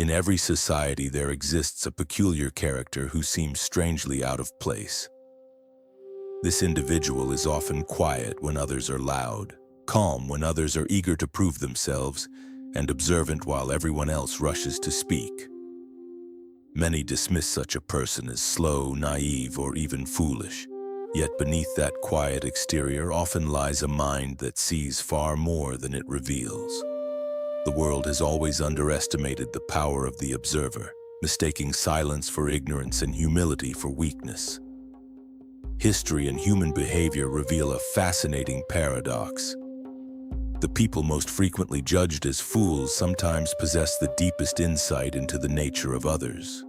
In every society, there exists a peculiar character who seems strangely out of place. This individual is often quiet when others are loud, calm when others are eager to prove themselves, and observant while everyone else rushes to speak. Many dismiss such a person as slow, naive, or even foolish. Yet beneath that quiet exterior often lies a mind that sees far more than it reveals. The world has always underestimated the power of the observer, mistaking silence for ignorance and humility for weakness. History and human behavior reveal a fascinating paradox. The people most frequently judged as fools sometimes possess the deepest insight into the nature of others.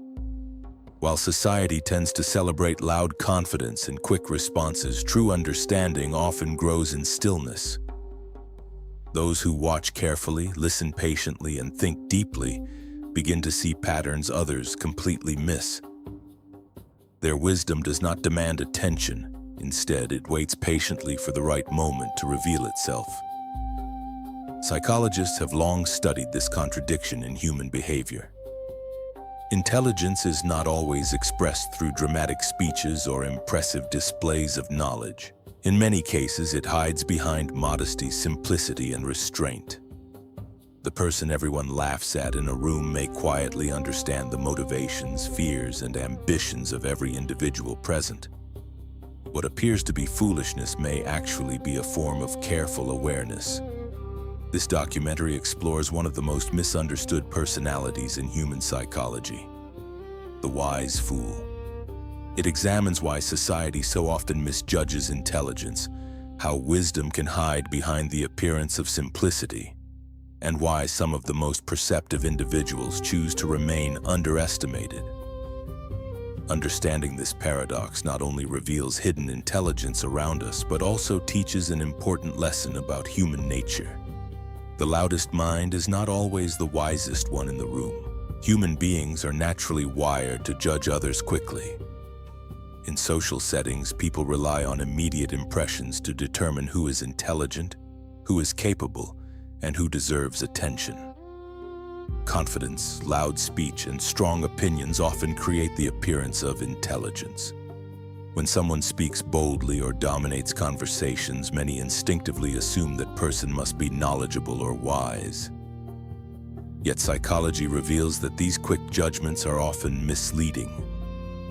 While society tends to celebrate loud confidence and quick responses, true understanding often grows in stillness. Those who watch carefully, listen patiently, and think deeply begin to see patterns others completely miss. Their wisdom does not demand attention. Instead, it waits patiently for the right moment to reveal itself. Psychologists have long studied this contradiction in human behavior. Intelligence is not always expressed through dramatic speeches or impressive displays of knowledge. In many cases, it hides behind modesty, simplicity, and restraint. The person everyone laughs at in a room may quietly understand the motivations, fears, and ambitions of every individual present. What appears to be foolishness may actually be a form of careful awareness. This documentary explores one of the most misunderstood personalities in human psychology, the wise fool. It examines why society so often misjudges intelligence, how wisdom can hide behind the appearance of simplicity, and why some of the most perceptive individuals choose to remain underestimated. Understanding this paradox not only reveals hidden intelligence around us, but also teaches an important lesson about human nature. The loudest mind is not always the wisest one in the room. Human beings are naturally wired to judge others quickly. In social settings, people rely on immediate impressions to determine who is intelligent, who is capable, and who deserves attention. Confidence, loud speech, and strong opinions often create the appearance of intelligence. When someone speaks boldly or dominates conversations, many instinctively assume that person must be knowledgeable or wise. Yet psychology reveals that these quick judgments are often misleading.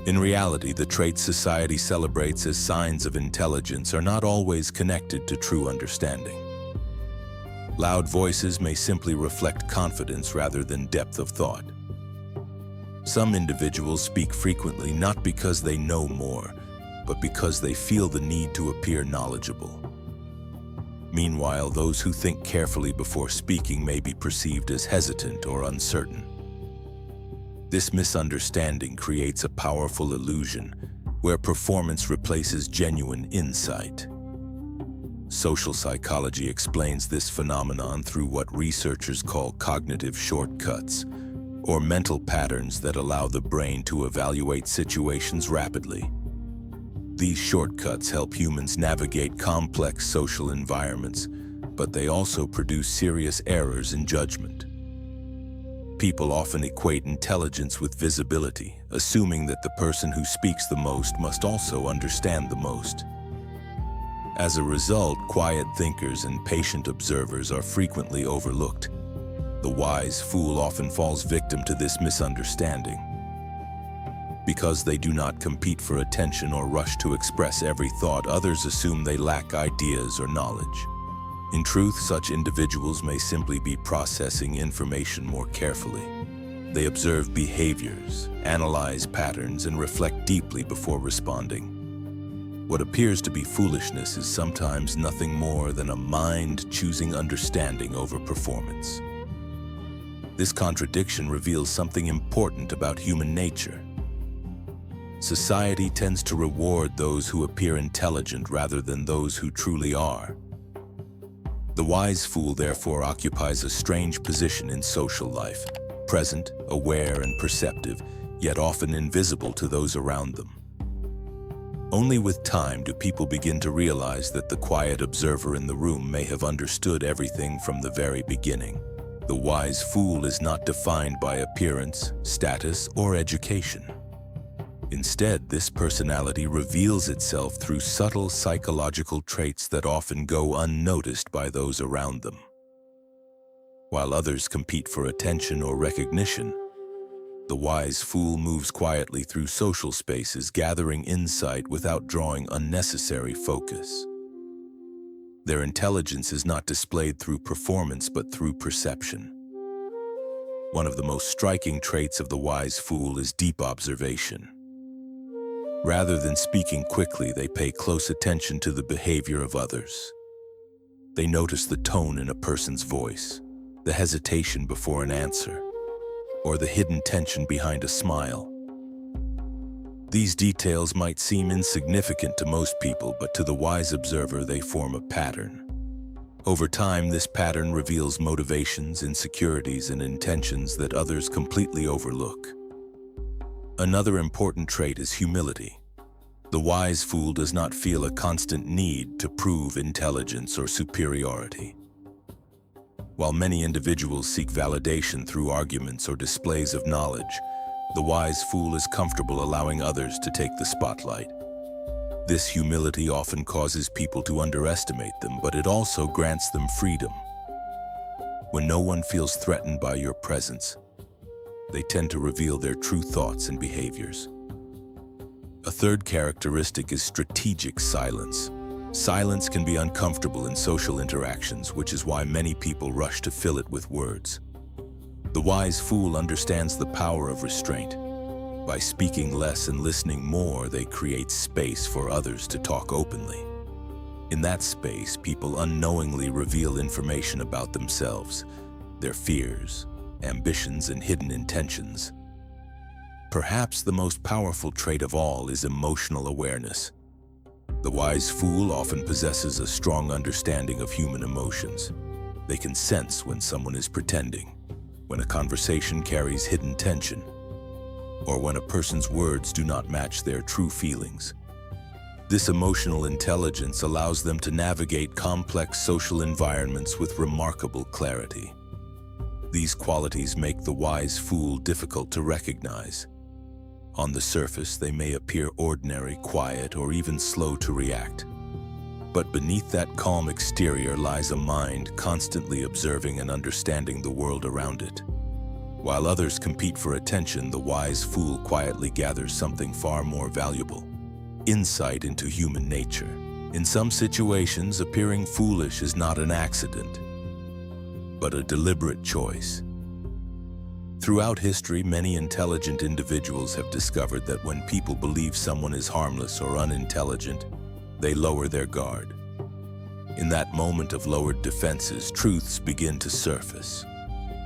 In reality, the traits society celebrates as signs of intelligence are not always connected to true understanding. Loud voices may simply reflect confidence rather than depth of thought. Some individuals speak frequently not because they know more, but because they feel the need to appear knowledgeable. Meanwhile, those who think carefully before speaking may be perceived as hesitant or uncertain. This misunderstanding creates a powerful illusion where performance replaces genuine insight. Social psychology explains this phenomenon through what researchers call cognitive shortcuts, or mental patterns that allow the brain to evaluate situations rapidly. These shortcuts help humans navigate complex social environments, but they also produce serious errors in judgment. People often equate intelligence with visibility, assuming that the person who speaks the most must also understand the most. As a result, quiet thinkers and patient observers are frequently overlooked. The wise fool often falls victim to this misunderstanding. Because they do not compete for attention or rush to express every thought, others assume they lack ideas or knowledge. In truth, such individuals may simply be processing information more carefully. They observe behaviors, analyze patterns, and reflect deeply before responding. What appears to be foolishness is sometimes nothing more than a mind choosing understanding over performance. This contradiction reveals something important about human nature. Society tends to reward those who appear intelligent rather than those who truly are. The wise fool, therefore, occupies a strange position in social life, present, aware, and perceptive, yet often invisible to those around them. Only with time do people begin to realize that the quiet observer in the room may have understood everything from the very beginning. The wise fool is not defined by appearance, status, or education. Instead, this personality reveals itself through subtle psychological traits that often go unnoticed by those around them. While others compete for attention or recognition, the wise fool moves quietly through social spaces, gathering insight without drawing unnecessary focus. Their intelligence is not displayed through performance but through perception. One of the most striking traits of the wise fool is deep observation. Rather than speaking quickly, they pay close attention to the behavior of others. They notice the tone in a person's voice, the hesitation before an answer, or the hidden tension behind a smile. These details might seem insignificant to most people, but to the wise observer, they form a pattern. Over time, this pattern reveals motivations, insecurities, and intentions that others completely overlook. Another important trait is humility. The wise fool does not feel a constant need to prove intelligence or superiority. While many individuals seek validation through arguments or displays of knowledge, the wise fool is comfortable allowing others to take the spotlight. This humility often causes people to underestimate them, but it also grants them freedom. When no one feels threatened by your presence, they tend to reveal their true thoughts and behaviors. A third characteristic is strategic silence. Silence can be uncomfortable in social interactions, which is why many people rush to fill it with words. The wise fool understands the power of restraint. By speaking less and listening more, they create space for others to talk openly. In that space, people unknowingly reveal information about themselves, their fears, ambitions, and hidden intentions. Perhaps the most powerful trait of all is emotional awareness. The wise fool often possesses a strong understanding of human emotions. They can sense when someone is pretending, when a conversation carries hidden tension, or when a person's words do not match their true feelings. This emotional intelligence allows them to navigate complex social environments with remarkable clarity. These qualities make the wise fool difficult to recognize. On the surface, they may appear ordinary, quiet, or even slow to react. But beneath that calm exterior lies a mind constantly observing and understanding the world around it. While others compete for attention, the wise fool quietly gathers something far more valuable: insight into human nature. In some situations, appearing foolish is not an accident, but a deliberate choice. Throughout history, many intelligent individuals have discovered that when people believe someone is harmless or unintelligent, they lower their guard. In that moment of lowered defenses, truths begin to surface.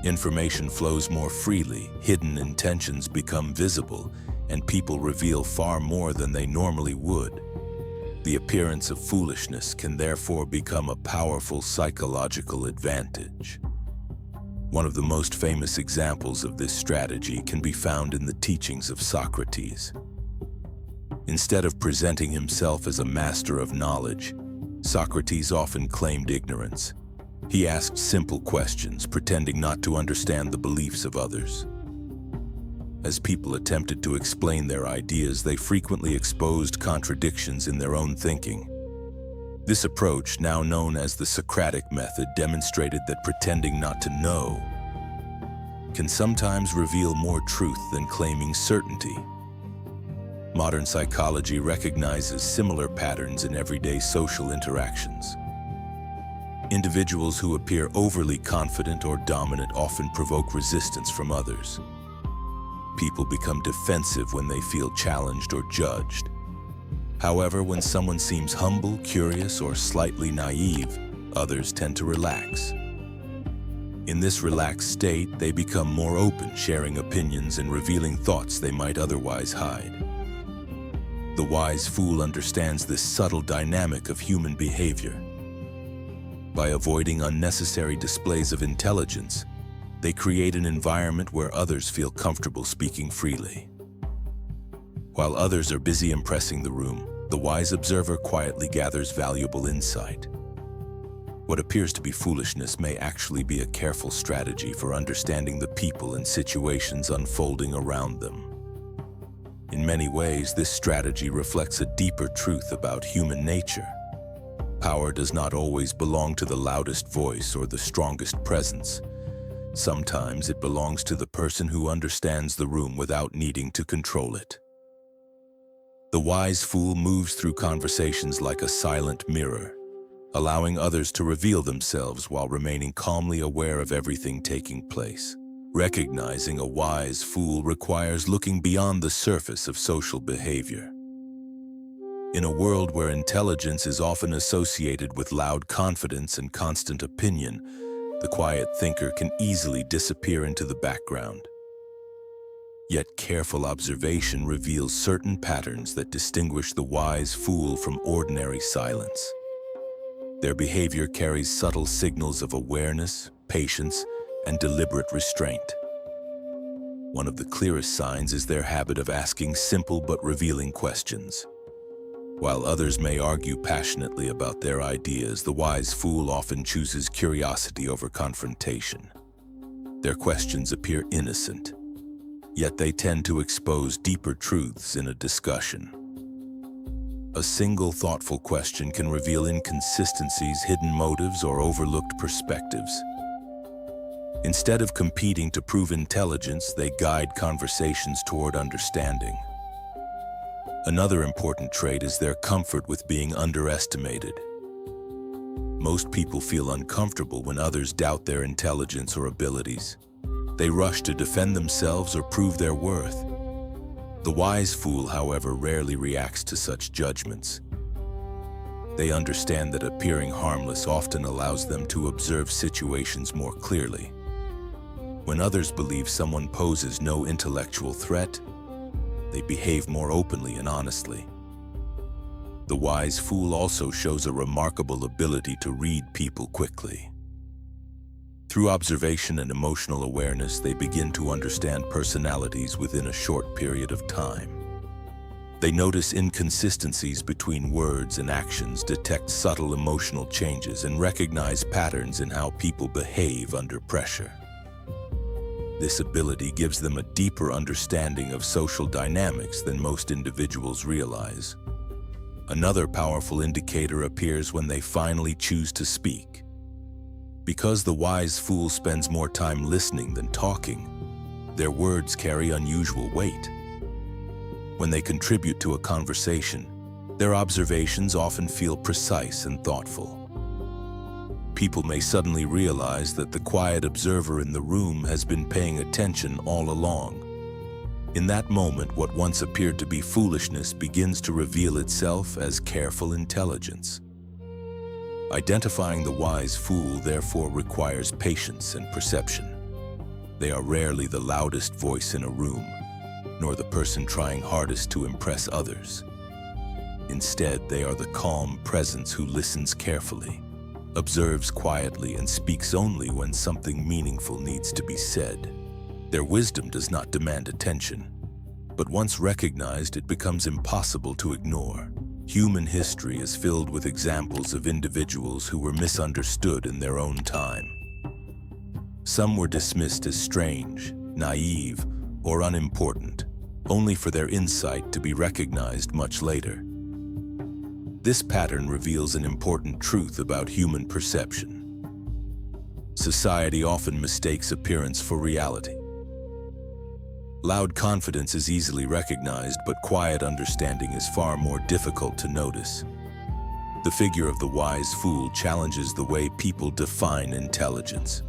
Information flows more freely, hidden intentions become visible, and people reveal far more than they normally would. The appearance of foolishness can therefore become a powerful psychological advantage. One of the most famous examples of this strategy can be found in the teachings of Socrates. Instead of presenting himself as a master of knowledge, Socrates often claimed ignorance. He asked simple questions, pretending not to understand the beliefs of others. As people attempted to explain their ideas, they frequently exposed contradictions in their own thinking. This approach, now known as the Socratic method, demonstrated that pretending not to know can sometimes reveal more truth than claiming certainty. Modern psychology recognizes similar patterns in everyday social interactions. Individuals who appear overly confident or dominant often provoke resistance from others. People become defensive when they feel challenged or judged. However, when someone seems humble, curious, or slightly naive, others tend to relax. In this relaxed state, they become more open, sharing opinions and revealing thoughts they might otherwise hide. The wise fool understands this subtle dynamic of human behavior. By avoiding unnecessary displays of intelligence, they create an environment where others feel comfortable speaking freely. While others are busy impressing the room, the wise observer quietly gathers valuable insight. What appears to be foolishness may actually be a careful strategy for understanding the people and situations unfolding around them. In many ways, this strategy reflects a deeper truth about human nature. Power does not always belong to the loudest voice or the strongest presence. Sometimes it belongs to the person who understands the room without needing to control it. The wise fool moves through conversations like a silent mirror, allowing others to reveal themselves while remaining calmly aware of everything taking place. Recognizing a wise fool requires looking beyond the surface of social behavior. In a world where intelligence is often associated with loud confidence and constant opinion, the quiet thinker can easily disappear into the background. Yet careful observation reveals certain patterns that distinguish the wise fool from ordinary silence. Their behavior carries subtle signals of awareness, patience, and deliberate restraint. One of the clearest signs is their habit of asking simple but revealing questions. While others may argue passionately about their ideas, the wise fool often chooses curiosity over confrontation. Their questions appear innocent, yet they tend to expose deeper truths in a discussion. A single thoughtful question can reveal inconsistencies, hidden motives, or overlooked perspectives. Instead of competing to prove intelligence, they guide conversations toward understanding. Another important trait is their comfort with being underestimated. Most people feel uncomfortable when others doubt their intelligence or abilities. They rush to defend themselves or prove their worth. The wise fool, however, rarely reacts to such judgments. They understand that appearing harmless often allows them to observe situations more clearly. When others believe someone poses no intellectual threat, they behave more openly and honestly. The wise fool also shows a remarkable ability to read people quickly. Through observation and emotional awareness, they begin to understand personalities within a short period of time. They notice inconsistencies between words and actions, detect subtle emotional changes, and recognize patterns in how people behave under pressure. This ability gives them a deeper understanding of social dynamics than most individuals realize. Another powerful indicator appears when they finally choose to speak. Because the wise fool spends more time listening than talking, their words carry unusual weight. When they contribute to a conversation, their observations often feel precise and thoughtful. People may suddenly realize that the quiet observer in the room has been paying attention all along. In that moment, what once appeared to be foolishness begins to reveal itself as careful intelligence. Identifying the wise fool, therefore, requires patience and perception. They are rarely the loudest voice in a room, nor the person trying hardest to impress others. Instead, they are the calm presence who listens carefully, observes quietly, and speaks only when something meaningful needs to be said. Their wisdom does not demand attention, but once recognized, it becomes impossible to ignore. Human history is filled with examples of individuals who were misunderstood in their own time. Some were dismissed as strange, naive, or unimportant, only for their insight to be recognized much later. This pattern reveals an important truth about human perception. Society often mistakes appearance for reality. Loud confidence is easily recognized, but quiet understanding is far more difficult to notice. The figure of the wise fool challenges the way people define intelligence.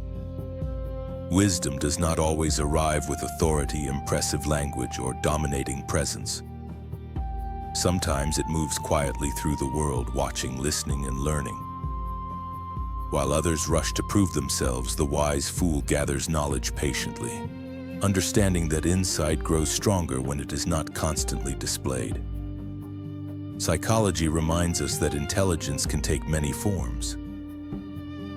Wisdom does not always arrive with authority, impressive language, or dominating presence. Sometimes it moves quietly through the world, watching, listening, and learning. While others rush to prove themselves, the wise fool gathers knowledge patiently, understanding that insight grows stronger when it is not constantly displayed. Psychology reminds us that intelligence can take many forms.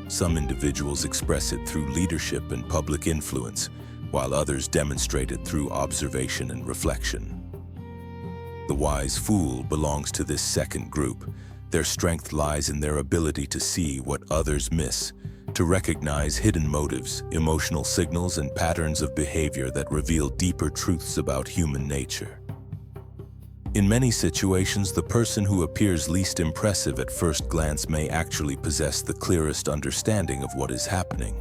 Some individuals express it through leadership and public influence, while others demonstrate it through observation and reflection. The wise fool belongs to this second group, Their strength lies in their ability to see what others miss, to recognize hidden motives, emotional signals, and patterns of behavior that reveal deeper truths about human nature. In many situations, the person who appears least impressive at first glance may actually possess the clearest understanding of what is happening.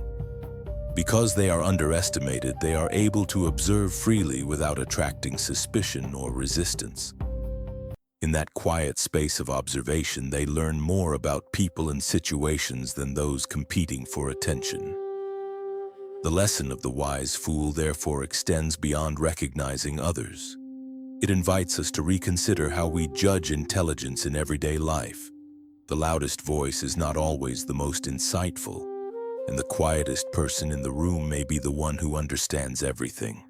Because they are underestimated, they are able to observe freely without attracting suspicion or resistance. In that quiet space of observation, they learn more about people and situations than those competing for attention. The lesson of the wise fool therefore extends beyond recognizing others. It invites us to reconsider how we judge intelligence in everyday life. The loudest voice is not always the most insightful, and the quietest person in the room may be the one who understands everything.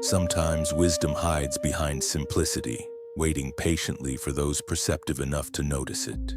Sometimes wisdom hides behind simplicity, waiting patiently for those perceptive enough to notice it.